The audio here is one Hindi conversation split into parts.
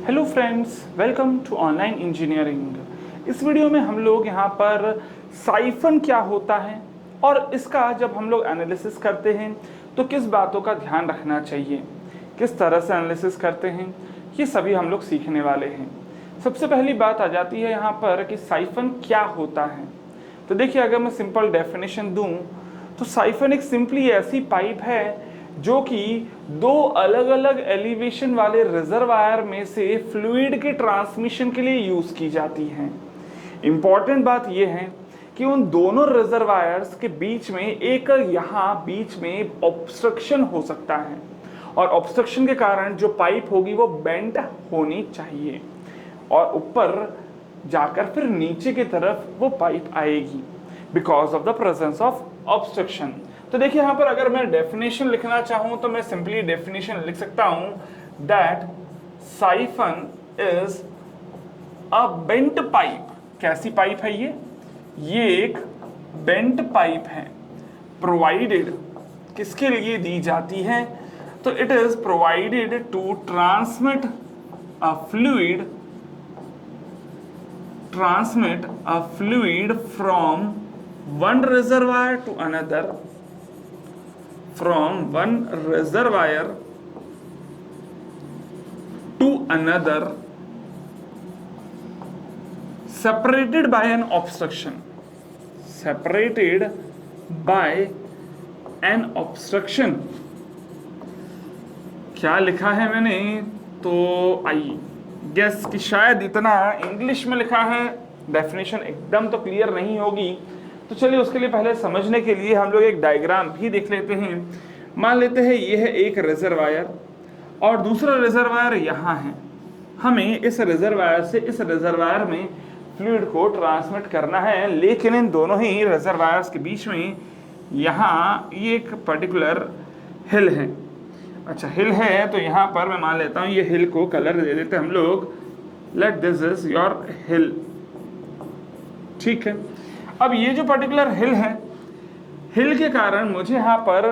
Hello friends, welcome to online engineering. इस वीडियो में हम लोग यहाँ पर साइफन क्या होता है और इसका जब हम लोग एनालिसिस करते हैं तो किस बातों का ध्यान रखना चाहिए, किस तरह से एनालिसिस करते हैं, ये सभी हम लोग सीखने वाले हैं। सबसे पहली बात आ जाती है यहाँ पर कि साइफन क्या होता है। तो देखिए, अगर मैं सिंपल डेफिनेशन दूँ तो साइफन एक सिंपली ऐसी पाइप है जो कि दो अलग अलग एलिवेशन वाले रिजर्वायर में से फ्लूइड के ट्रांसमिशन के लिए यूज की जाती है। इंपॉर्टेंट बात यह है कि उन दोनों रिजर्वायर्स के बीच में एक यहाँ बीच में ऑब्स्ट्रक्शन हो सकता है और ऑब्स्ट्रक्शन के कारण जो पाइप होगी वो बेंट होनी चाहिए और ऊपर जाकर फिर नीचे की तरफ वो पाइप आएगी because of the presence of obstruction. तो देखिए, यहाँ पर अगर मैं डेफिनेशन लिखना चाहूं तो मैं सिंपली डेफिनेशन लिख सकता हूं that siphon is a bent pipe. कैसी पाइप है ये एक बेंट पाइप है। प्रोवाइडेड किसके लिए दी जाती है? तो it is provided to transmit a fluid from one reservoir to another, from one reservoir to another, separated by an obstruction, separated by an obstruction। क्या लिखा है मैंने? तो आई गेस कि शायद इतना इंग्लिश में लिखा है, डेफिनेशन एकदम तो क्लियर नहीं होगी। तो चलिए, उसके लिए पहले समझने के लिए हम लोग एक डायग्राम भी देख लेते हैं। मान लेते हैं ये है एक रिजर्वायर और दूसरा रिजर्वायर यहाँ है। हमें इस रिजर्वायर से इस रिजर्वायर में फ्लूइड को ट्रांसमिट करना है, लेकिन इन दोनों ही रिजर्वायर्स के बीच में यहाँ ये एक पर्टिकुलर हिल है। अच्छा, हिल है तो यहाँ पर मैं मान लेता हूँ ये हिल को कलर दे देते हैं हम लोग, लेट दिस इज योर हिल। ठीक है, अब ये जो पर्टिकुलर हिल है, हिल के कारण मुझे यहाँ पर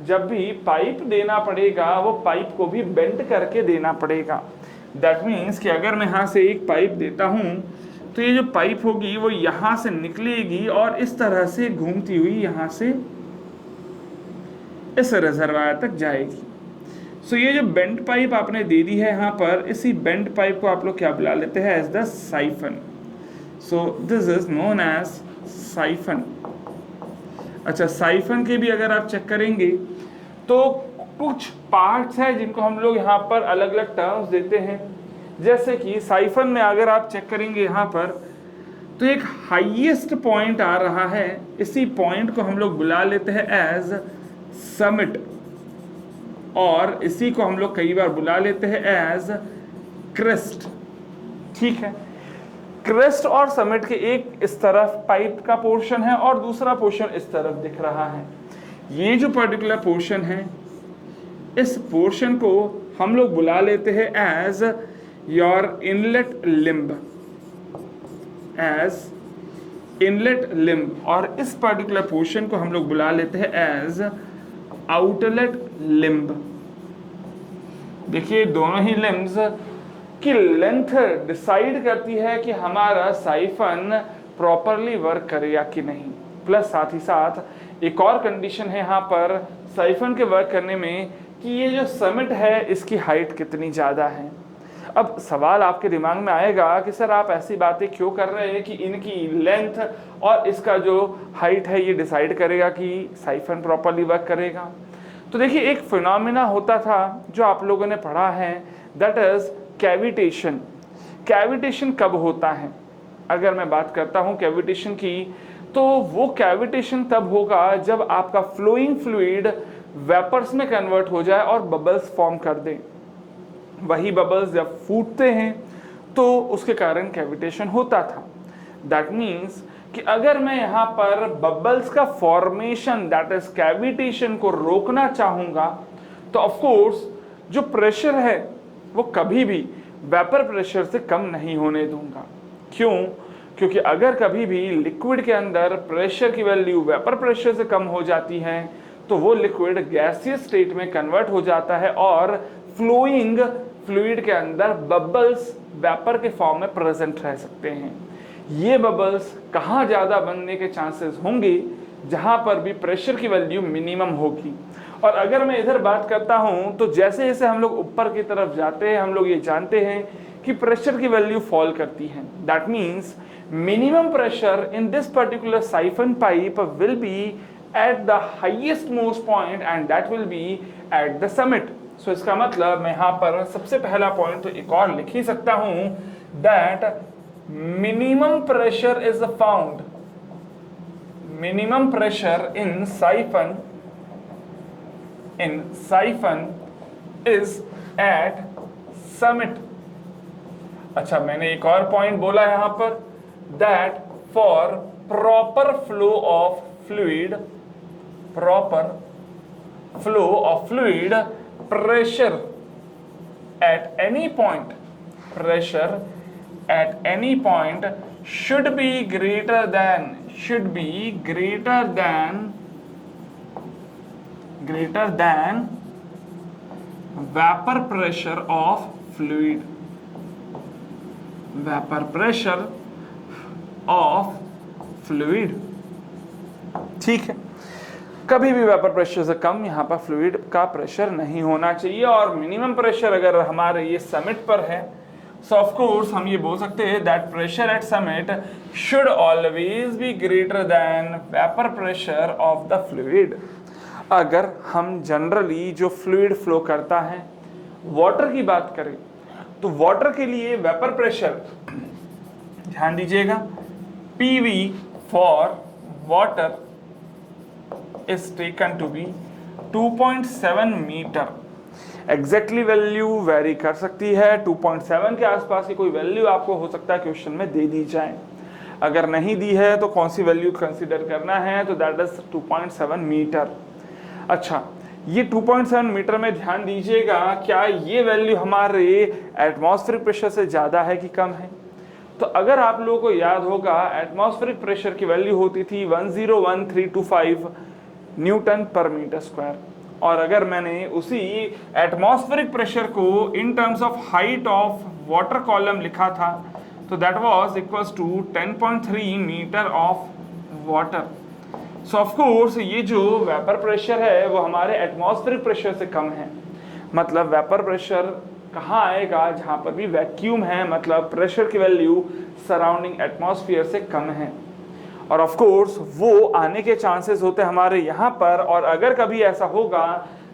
जब भी पाइप देना पड़ेगा वो पाइप को भी बेंड करके देना पड़ेगा। दैट मीन्स कि अगर मैं यहाँ से एक पाइप देता हूँ तो ये जो पाइप होगी वो यहाँ से निकलेगी और इस तरह से घूमती हुई यहाँ से इस रिजर्वायर तक जाएगी। सो ये जो बेंड पाइप आपने दे दी है यहाँ पर, इसी बेंड पाइप को आप लोग क्या बुला लेते हैं? As the siphon. So this is known as siphon. अच्छा, साइफन के भी अगर आप चेक करेंगे तो कुछ पार्ट्स हैं जिनको हम लोग यहाँ पर अलग अलग टर्म्स देते हैं। जैसे कि साइफन में अगर आप चेक करेंगे यहाँ पर तो एक हाईएस्ट पॉइंट आ रहा है, इसी पॉइंट को हम लोग बुला लेते हैं एज समिट और इसी को हम लोग कई बार बुला लेते हैं एज क्रेस्ट। ठीक है, क्रेस्ट और समिट के एक इस तरफ पाइप का पोर्शन है और दूसरा पोर्शन इस तरफ दिख रहा है। ये जो पर्टिकुलर पोर्शन है, इस पोर्शन को हम लोग बुला लेते हैं as your inlet limb, as inlet limb, और इस पर्टिकुलर पोर्शन को हम लोग बुला लेते हैं एज आउटलेट लिम्ब। देखिए, दोनों ही लिम्ब्स की लेंथ डिसाइड करती है कि हमारा साइफन प्रॉपरली वर्क करेगा कि नहीं। प्लस साथ ही साथ एक और कंडीशन है यहाँ पर साइफन के वर्क करने में कि ये जो समिट है इसकी हाइट कितनी ज़्यादा है। अब सवाल आपके दिमाग में आएगा कि सर आप ऐसी बातें क्यों कर रहे हैं कि इनकी लेंथ और इसका जो हाइट है ये डिसाइड करेगा कि साइफन प्रॉपरली वर्क करेगा। तो देखिए, एक फिनोमेना होता था जो आप लोगों ने पढ़ा है, दैट इज कैविटेशन। कैविटेशन कब होता है? अगर मैं बात करता हूं कैविटेशन की, तो वो कैविटेशन तब होगा जब आपका फ्लोइंग फ्लूइड वेपर्स में कन्वर्ट हो जाए और बबल्स फॉर्म कर दे। वही बबल्स जब फूटते हैं तो उसके कारण कैविटेशन होता था। दैट मीन्स कि अगर मैं यहाँ पर बबल्स का फॉर्मेशन दैट इज कैविटेशन को रोकना चाहूँगा तो ऑफ कोर्स जो प्रेशर है वो कभी भी वेपर प्रेशर से कम नहीं होने दूंगा। क्यों? क्योंकि अगर कभी भी लिक्विड के अंदर प्रेशर की वैल्यू वेपर प्रेशर से कम हो जाती है तो वो लिक्विड गैसियस स्टेट में कन्वर्ट हो जाता है और फ्लोइंग फ्लूइड के अंदर बबल्स वेपर के फॉर्म में प्रेजेंट रह सकते हैं। ये बबल्स कहाँ ज़्यादा बनने के चांसेस होंगे, जहाँ पर भी प्रेशर की वैल्यू मिनिमम होगी। और अगर मैं इधर बात करता हूँ तो जैसे जैसे हम लोग ऊपर की तरफ जाते हैं हम लोग ये जानते हैं कि प्रेशर की वैल्यू फॉल करती है। That means minimum pressure in this particular siphon pipe will be at the highest most point and that will be at the summit. So इसका मतलब मैं यहाँ पर सबसे पहला पॉइंट तो एक और लिख ही सकता हूँ, that minimum pressure is found, minimum pressure in siphon is at summit। अच्छा, मैंने एक और पॉइंट बोला यहां पर, that for proper flow of fluid pressure at any point should be greater than vapor pressure of fluid, ठीक है। कभी भी वेपर प्रेशर से कम यहाँ पर फ्लूइड का प्रेशर नहीं होना चाहिए। और मिनिमम प्रेशर अगर हमारे ये समिट पर है, सो ऑफ कोर्स हम ये बोल सकते हैं that pressure at summit should always be greater than vapour pressure of the fluid. अगर हम जनरली जो फ्लूइड फ्लो करता है, वाटर की बात करें तो वाटर के लिए वेपर प्रेशर, ध्यान दीजिएगा, PV for water is taken to be 2.7 metre. Exactly value vary कर सकती है, 2.7 के आसपास की कोई वैल्यू आपको हो सकता है क्वेश्चन में दे दी जाए। अगर नहीं दी है तो कौन सी वैल्यू कंसीडर करना है, तो दैट इज 2.7 मीटर। अच्छा, ये 2.7 मीटर में ध्यान दीजिएगा, क्या ये वैल्यू हमारे एटमॉस्फेरिक प्रेशर से ज़्यादा है कि कम है? तो अगर आप लोगों को याद होगा, एटमॉस्फेरिक प्रेशर की वैल्यू होती थी 101325 न्यूटन पर मीटर स्क्वायर। और अगर मैंने उसी एटमॉस्फेरिक प्रेशर को in terms of height of water column लिखा था, तो that was equals to 10.3 metre of water. So of course ये जो वेपर प्रेशर है वो हमारे एटमॉस्फेरिक प्रेशर से कम है। मतलब वेपर प्रेशर कहाँ आएगा? जहाँ पर भी वैक्यूम है, मतलब प्रेशर की वैल्यू सराउंडिंग एटमॉस्फेयर से कम है। और ऑफ कोर्स वो आने के चांसेस होते हैं हमारे यहाँ पर। और अगर कभी ऐसा होगा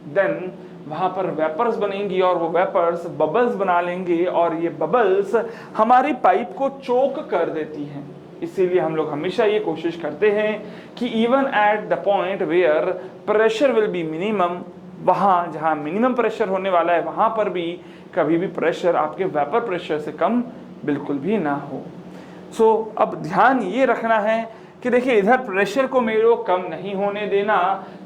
देन वहाँ पर वेपर्स बनेंगी और वो वेपर्स बबल्स बना लेंगे और ये बबल्स हमारी पाइप को चोक कर देती हैं। इसीलिए हम लोग हमेशा ये कोशिश करते हैं कि even at the point where pressure will be minimum, वहाँ जहाँ मिनिमम प्रेशर होने वाला है वहाँ पर भी कभी भी प्रेशर आपके वेपर प्रेशर से कम बिल्कुल भी ना हो। सो अब ध्यान ये रखना है कि देखिए इधर प्रेशर को मेरे को कम नहीं होने देना।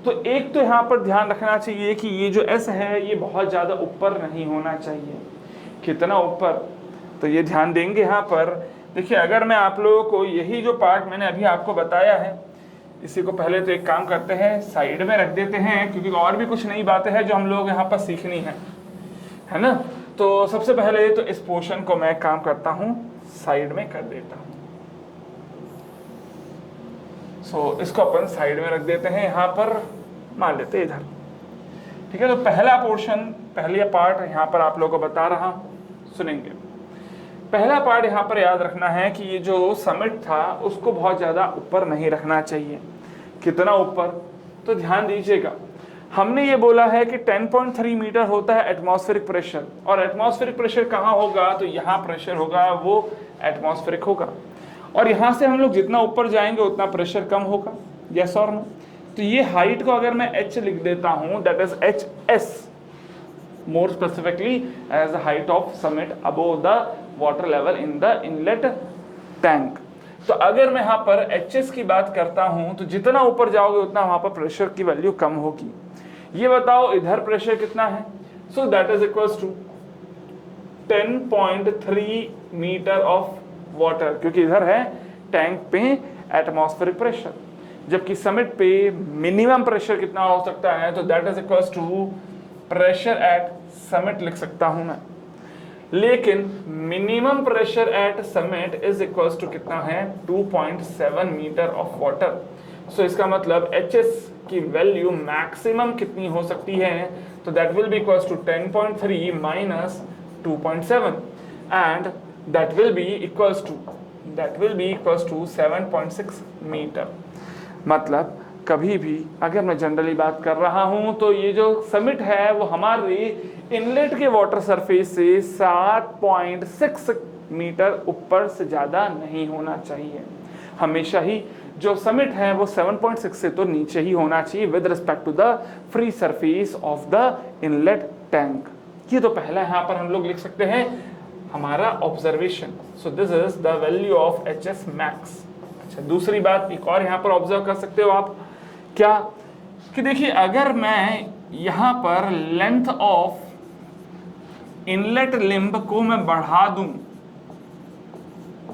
तो एक तो यहाँ पर ध्यान रखना चाहिए कि ये जो S है ये बहुत ज़्यादा ऊपर नहीं होना चाहिए। कितना ऊपर? तो ये ध्यान देंगे यहाँ पर। देखिए अगर मैं आप लोगों को यही जो पार्ट मैंने अभी आपको बताया है, इसी को पहले तो एक काम करते हैं साइड में रख देते हैं, क्योंकि और भी कुछ नई बातें हैं जो हम लोग यहाँ पर सीखनी है ना। तो सबसे पहले तो इस पोर्शन को मैं काम करता हूँ साइड में कर देता हूँ। सो इसको अपन साइड में रख देते हैं, यहाँ पर मान लेते हैं इधर, ठीक है। तो पहला पोर्शन, पहला पार्ट यहाँ पर आप लोगों को बता रहा हूँ, सुनेंगे। पहला पार्ट यहाँ पर याद रखना है कि ये जो समिट था उसको बहुत ज़्यादा ऊपर नहीं रखना चाहिए। कितना ऊपर? तो ध्यान दीजिएगा, हमने ये बोला है कि 10.3 मीटर होता है एटमॉस्फेरिक प्रेशर। और एटमॉस्फेरिक प्रेशर कहाँ होगा? तो यहाँ प्रेशर होगा, वो एटमॉस्फेरिक होगा। और यहाँ से हम लोग जितना ऊपर जाएंगे उतना प्रेशर कम होगा, यस और नो। तो ये हाइट को अगर मैं h लिख देता हूँ, that is HS, more specifically as the height of summit above the water level in the inlet tank. तो अगर मैं यहाँ पर HS की बात करता हूँ तो जितना ऊपर जाओगे उतना वहाँ पर प्रेशर की वैल्यू कम होगी। ये बताओ इधर प्रेशर कितना है? So that is equals to 10.3 metre of water, क्योंकि इधर है टैंक पे एटमॉस्फेरिक प्रेशर, जबकि समिट पे मिनिमम प्रेशर कितना हो सकता है? तो that is equals to pressure at summit लिख सकता हूं मैं। लेकिन minimum pressure at summit is equals to कितना है 2.7 मीटर ऑफ वाटर। सो इसका मतलब HS की वैल्यू मैक्सिमम कितनी हो सकती है, तो that will be equals to 10.3 minus 2.7 and that will be equals to 7.6 metre. मतलब कभी भी अगर मैं जनरली बात कर रहा हूं तो ये जो समिट है वो हमारे इनलेट के वाटर सरफेस से 7.6 मीटर ऊपर से ज़्यादा नहीं होना चाहिए। हमेशा ही जो समिट है वो 7.6 से तो नीचे ही होना चाहिए with respect to the free surface of the inlet tank. ये तो पहला यहाँ पर हम लोग लिख सकते हैं हमारा observation. So this is the value of HS max. अच्छा, दूसरी बात एक और यहाँ पर ऑब्जर्व कर सकते हो आप, क्या कि देखिए अगर मैं यहाँ पर लेंथ ऑफ इनलेट लिम्ब को मैं बढ़ा दूं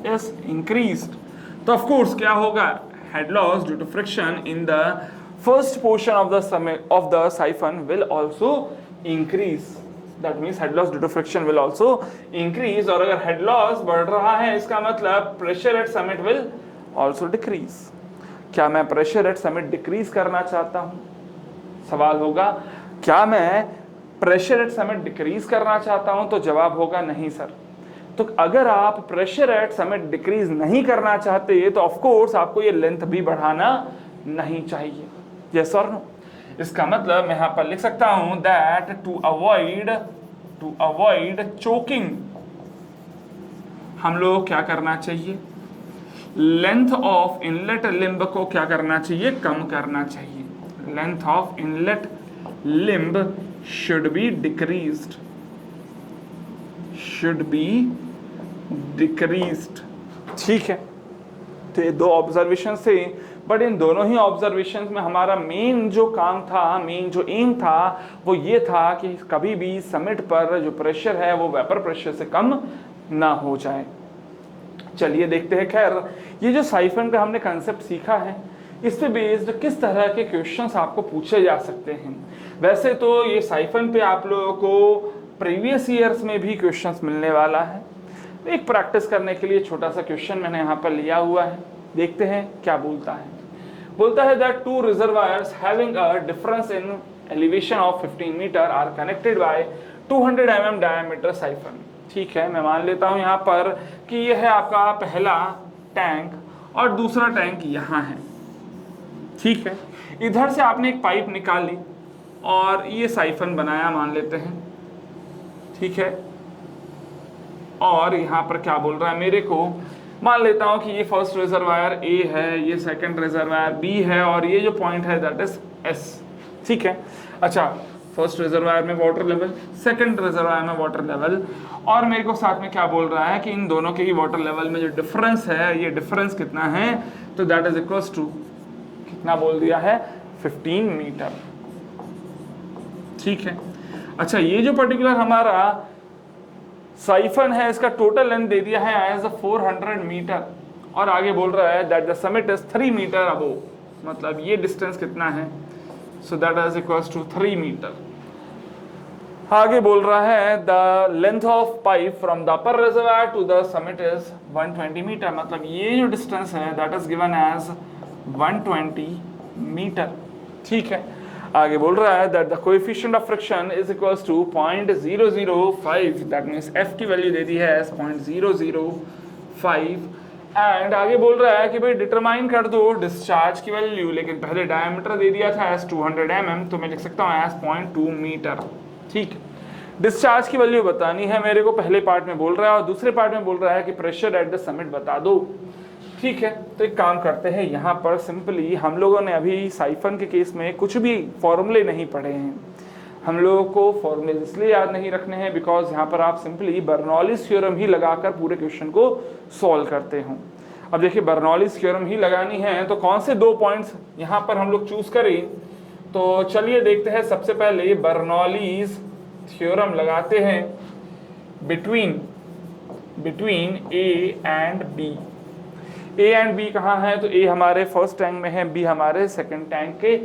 इज इंक्रीज्ड, तो ऑफ कोर्स क्या होगा, head loss due to friction in the first portion of the siphon will also increase. That means head loss due to friction will also increase. और अगर हेड लॉस बढ़ रहा है इसका मतलब pressure at summit will also decrease. क्या मैं प्रेशर एट समिट डिक्रीज करना चाहता हूं? सवाल होगा क्या मैं प्रेशर एट समिट डिक्रीज करना चाहता हूं, तो जवाब होगा नहीं सर। तो अगर आप प्रेशर एट समिट डिक्रीज नहीं करना चाहते तो ऑफ कोर्स आपको ये लेंथ भी बढ़ाना नहीं चाहिए। यस और नो? इसका मतलब मैं यहां पर लिख सकता हूं दैट टू अवॉइड चोकिंग हम लोग क्या करना चाहिए, लेंथ ऑफ इनलेट लिम्ब को क्या करना चाहिए, कम करना चाहिए। Length of inlet limb should be decreased. ठीक है, तो ये दो ऑब्जर्वेशन से, बट इन दोनों ही ऑब्जर्वेशन में हमारा मेन जो काम था, मेन जो एम था वो ये था कि कभी भी समिट पर जो प्रेशर है वो वेपर प्रेशर से कम ना हो जाए। चलिए देखते हैं। खैर ये जो साइफन का हमने कंसेप्ट सीखा है इस पे बेस्ड किस तरह के क्वेश्चंस आपको पूछे जा सकते हैं। वैसे तो ये साइफन पे आप लोगों को प्रीवियस ईयर्स में भी क्वेश्चंस मिलने वाला है। एक प्रैक्टिस करने के लिए छोटा सा क्वेश्चन मैंने यहाँ पर लिया हुआ है, देखते हैं क्या बोलता है। बोलता है that two reservoirs having a difference in elevation of 15 metre are connected by 200 mm diameter siphon. ठीक है, मैं मान लेता हूं यहाँ पर कि यह है आपका पहला टैंक और दूसरा टैंक यहाँ है। ठीक है, इधर से आपने एक पाइप निकाली और ये साइफन बनाया मान लेते हैं। ठीक है, और यहाँ पर क्या बोल रहा है मेरे को, मान लेता हूं कि ये फर्स्ट रिजर्वायर A है, ये सेकंड रिजर्वायर B है और ये जो पॉइंट है दैट इज S। ठीक है, अच्छा फर्स्ट रिजर्वायर में वाटर लेवल, सेकंड रिजर्वायर में वाटर लेवल, और मेरे को साथ में क्या बोल रहा है कि इन दोनों के ही वाटर लेवल में जो डिफरेंस है, ये डिफरेंस कितना है, तो दैट इज इक्वल्स टू कितना बोल दिया है 15 मीटर। ठीक है, अच्छा ये जो पर्टिकुलर हमारा साइफन है इसका टोटल लेंथ दे दिया है एज 400 मीटर और आगे बोल रहा है that the summit is 3 metre above, मतलब ये डिस्टेंस कितना है, so that is equals to 3 metre. आगे बोल रहा है the length of pipe from the upper reservoir to the summit is 120 metre, मतलब ये जो डिस्टेंस है that is given as 120 metre. ठीक है, आगे बोल रहा है that the coefficient of friction is equals to 0.005, that means f की वैल्यू दे दी है एज 0.005 एंड आगे बोल रहा है कि भाई डिटरमाइन कर दो डिस्चार्ज की वैल्यू, लेकिन पहले डायमीटर दे दिया था एज 200 mm, तो मैं लिख सकता हूँ एज 0.2 मीटर। ठीक है, डिस्चार्ज की वैल्यू बतानी है मेरे को, पहले पार्ट में बोल रहा है और दूसरे पार्ट में बोल रहा है कि प्रेशर एट द समिट बता दो। ठीक है, तो एक काम करते हैं, यहाँ पर सिंपली हम लोगों ने अभी साइफन के केस में कुछ भी फॉर्मूले नहीं पढ़े हैं। हम लोगों को फॉर्मूले इसलिए याद नहीं रखने हैं बिकॉज यहाँ पर आप सिंपली बर्नौलीज थ्योरम ही लगाकर पूरे क्वेश्चन को सॉल्व करते हो। अब देखिए बर्नौलीज थ्योरम ही लगानी है तो कौन से दो पॉइंट्स यहाँ पर हम लोग चूज करें, तो चलिए देखते हैं। सबसे पहले बर्नौलीज थ्योरम लगाते हैं between A and B। A and B कहाँ है, तो A हमारे फर्स्ट टैंक में है, B हमारे सेकंड टैंक के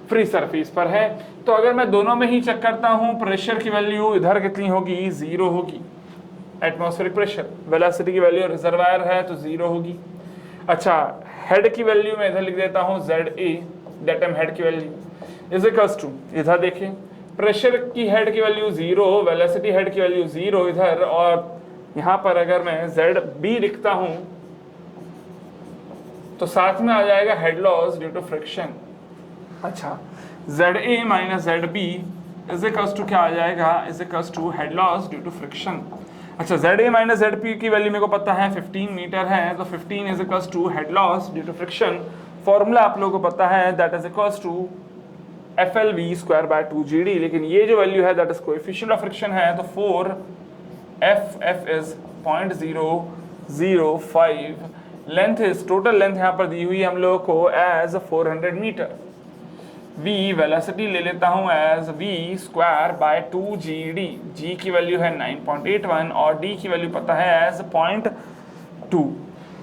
फ्री सरफेस पर है। तो अगर मैं दोनों में ही चेक करता हूँ प्रेशर की वैल्यू इधर कितनी होगी, 0 होगी। Atmospheric pressure. वेलोसिटी की वैल्यू रिजर्वायर है तो 0 होगी। अच्छा, हेड की वैल्यू मैं इधर लिख देता हूँ ZA, दैट टाइम हेड की वैल्यू इज इक्वल्स टू, इधर देखें प्रेशर की हेड की वैल्यू 0, वेलोसिटी हेड की वैल्यू 0 इधर, और यहाँ पर अगर मैं ZB लिखता हूँ तो साथ में आ जाएगा head loss due to friction. अच्छा, ZA minus ZB is equals to क्या आ जाएगा, is equals to head loss due to friction. अच्छा, ZA माइनस ZB की वैल्यू मेरे को पता है 15 मीटर है, तो 15 is equals to head loss due to friction. Formula आप लोगों को पता है, that is equals to FLV square by 2GD, लेकिन ये जो वैल्यू है that is coefficient of friction है, तो 4F is 0.005, length is, total length यहाँ पर दी हुई है हम लोगों को एज 400 मीटर। V वेलोसिटी ले लेता हूँ as V square by 2GD, G की वैल्यू है 9.81 और D की वैल्यू पता है एज 0.2।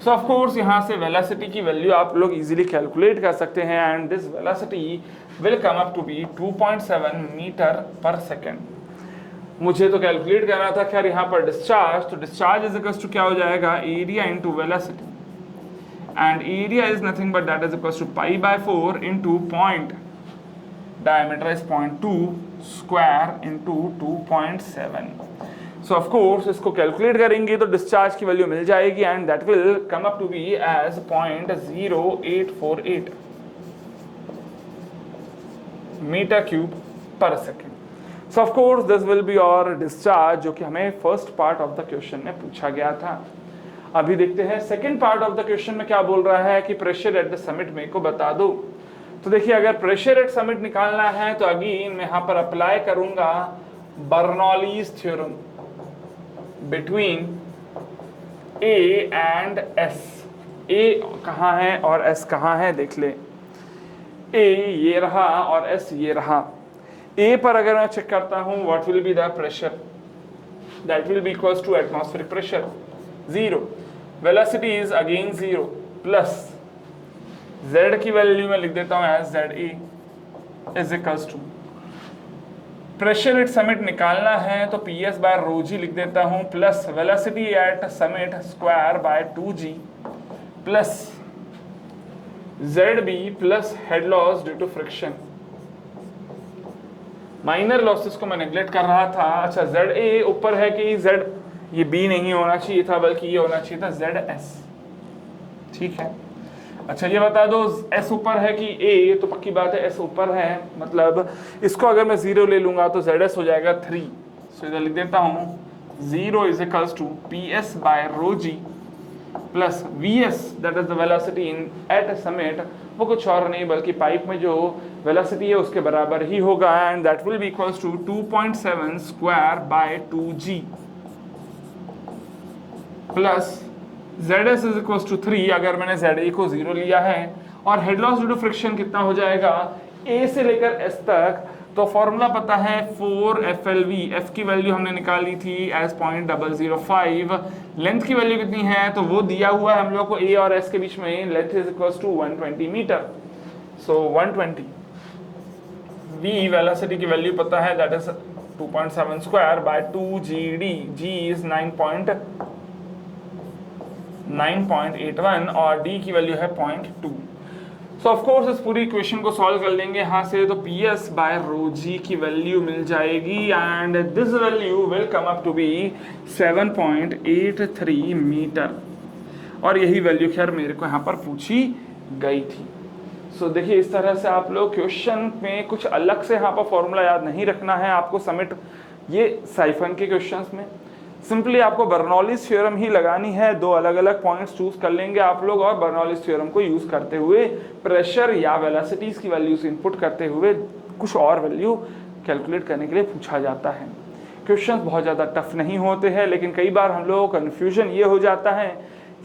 सो ऑफ कोर्स यहाँ से वेलोसिटी की वैल्यू आप लोग इजीली कैलकुलेट कर सकते हैं, and this velocity will come up to be 2.7 metre per second. मुझे तो कैलकुलेट करना था खैर यहाँ पर डिस्चार्ज, तो डिस्चार्ज इज इक्वल्स टू क्या हो जाएगा, area into velocity, and area is nothing but that is equals to pi by 4 into point, diameter is 0.2 square into 2.7. So of course इसको कैलकुलेट करेंगे तो डिस्चार्ज की वैल्यू मिल जाएगी, and that will come up to be as 0.0848 metre cube per second. So of course this will be our discharge, जो कि हमें first part of the question में पूछा गया था। अभी देखते हैं second part of the question में क्या बोल रहा है कि प्रेशर एट द समिट मेरे को बता दो। तो देखिए, अगर प्रेशर एट समिट निकालना है तो अगेन मैं यहाँ पर अप्लाई करूंगा Bernoulli's theorem between A and S। A कहाँ है और S कहाँ है देख ले, A ये रहा और S ये रहा। A पर अगर मैं चेक करता हूँ what will be the pressure, that will be equals to atmospheric pressure 0, velocity is again 0, plus Z की वैल्यू में लिख देता हूं as ZA is equals to, pressure at summit निकालना है तो PS बाय रो जी लिख देता हूं, plus velocity at summit square by 2G plus ZB plus head loss due to friction. Minor लॉसेस को मैं नेग्लेक्ट कर रहा था। अच्छा, ZA ऊपर है कि Z, ये B नहीं होना चाहिए था बल्कि ये होना चाहिए था ZS, ठीक है। अच्छा, ये बता दो S ऊपर है कि A, तो पक्की बात है S ऊपर है, मतलब इसको अगर मैं 0 ले लूंगा तो ZS हो जाएगा 3। सो इधर लिख देता हूँ 0 is equals to PS by rho G plus VS that is the velocity in at summit, वो कुछ और नहीं बल्कि पाइप में जो वेलोसिटी है उसके बराबर ही होगा, and that will be equals to 2.7 square by 2G plus ZS is equals to 3 अगर मैंने ZA को 0 लिया है, और head loss due to friction कितना हो जाएगा A से लेकर S तक, तो फॉर्मूला पता है 4FLV, F की वैल्यू हमने निकाली थी एज 0.005, लेंथ की वैल्यू कितनी है तो वो दिया हुआ है हम लोग को A और S के बीच में, length is equals to 120 metre, so 120। V velocity की वैल्यू पता है that is 2.7 square by 2GD, G is 9.81 और D की वैल्यू है 0.2। सो ऑफ कोर्स इस पूरी इक्वेशन को सॉल्व कर लेंगे यहाँ से, तो PS बाय रो जी की वैल्यू मिल जाएगी, and this value will come up to be 7.83 metre, और यही वैल्यू खैर मेरे को यहाँ पर पूछी गई थी। सो देखिए, इस तरह से आप लोग क्वेश्चन में कुछ अलग से यहाँ पर फॉर्मूला याद नहीं रखना है आपको समिट ये साइफन के क्वेश्चंस में। सिंपली आपको बर्नौलीज थ्योरम ही लगानी है, दो अलग अलग पॉइंट्स चूज कर लेंगे आप लोग, और बर्नौलीज थ्योरम को यूज करते हुए प्रेशर या वेलोसिटीज की वैल्यूज इनपुट करते हुए कुछ और वैल्यू कैलकुलेट करने के लिए पूछा जाता है। क्वेश्चंस बहुत ज़्यादा टफ नहीं होते हैं, लेकिन कई बार हम लोगों को कन्फ्यूजन ये हो जाता है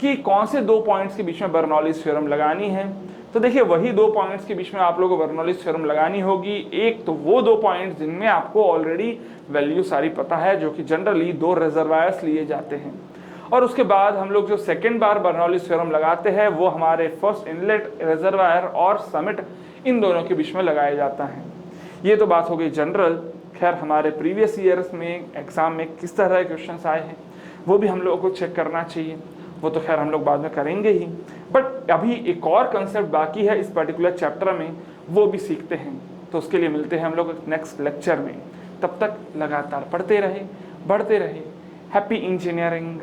कि कौन से दो पॉइंट्स के बीच में बर्नौलीज थ्योरम लगानी है। तो देखिए, वही दो पॉइंट्स के बीच में आप लोगों को बर्नौलीज थ्योरम लगानी होगी। एक तो वो दो पॉइंट्स जिनमें आपको ऑलरेडी वैल्यू सारी पता है, जो कि जनरली दो रिजर्वायर्स लिए जाते हैं, और उसके बाद हम लोग जो सेकेंड बार बर्नौलीज थ्योरम लगाते हैं वो हमारे फर्स्ट इनलेट, रिजर्वायर और समिट, इन दोनों के बीच में लगाया जाता है। ये तो बात हो गई जनरल। खैर, हमारे प्रीवियस ईयर्स में एग्जाम में किस तरह के क्वेश्चंस आए हैं वो भी हम लोगों को चेक करना चाहिए। वो तो खैर हम लोग बाद में करेंगे ही, बट अभी एक और कंसेप्ट बाकी है इस पर्टिकुलर चैप्टर में, वो भी सीखते हैं। तो उसके लिए मिलते हैं हम लोग नेक्स्ट लेक्चर में। तब तक लगातार पढ़ते रहे, बढ़ते रहे। Happy engineering.